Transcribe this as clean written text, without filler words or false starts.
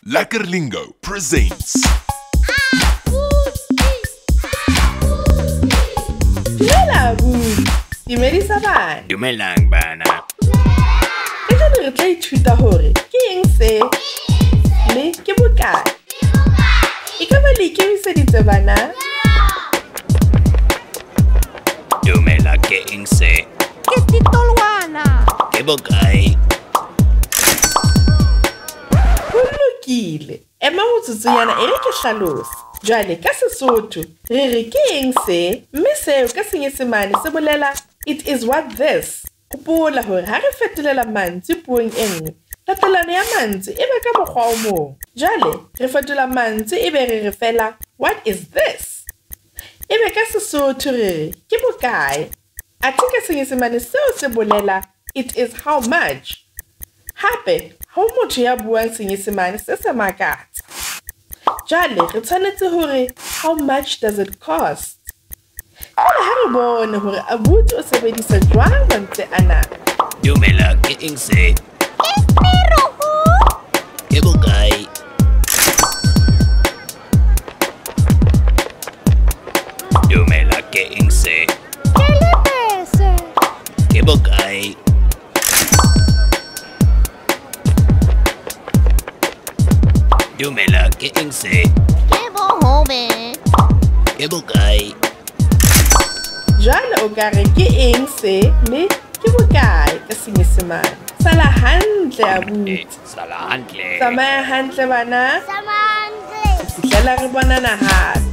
Lekker Lingo presents. Dumela abuti, dumedisa bana. Dumelang bana. E jwale re tla ithuta hore ke eng se le ke bokae. E ka ba le ikemiseditse bana? Dumela ke eng se? Ke titolwana. Ke bokae? Ho lokile. Ema motsotsonyana e re ke hlalose. Jwale ka Sesotho re re ke eng se, mme seo ka Senyesemane se bolela it is what this. Hopola hore ha re fetolela mantswe puong e nngwe, tatelano ya mantswe e be ka mokgwa o mong. Jwale re fetola mantswe e be re re fela what is this. E be ka Sesotho re re ke bokae. Athe ka Senyesemane seo se bolela it is how much. Hape ha motho ya buang Senyesemane se se makatsa. Jwale re tshwanetse hore how much does it cost? Jwale ha re bone hore abuti o sebedisa jwang mantswe ana. Dumela ke eng se? Ke meroho. Ke bokae? Dumela ke eng se? Ke lebese. Ke bokae? Dumela ke eng se? Ke bohobe. Ke bokae? Jwale o ka re ke eng se le ke bokae ka Senyesemane. Sala hantle abuti. Sala hantle. Tsamaya hantle bana. Samandle. Fihlela re bonana hape.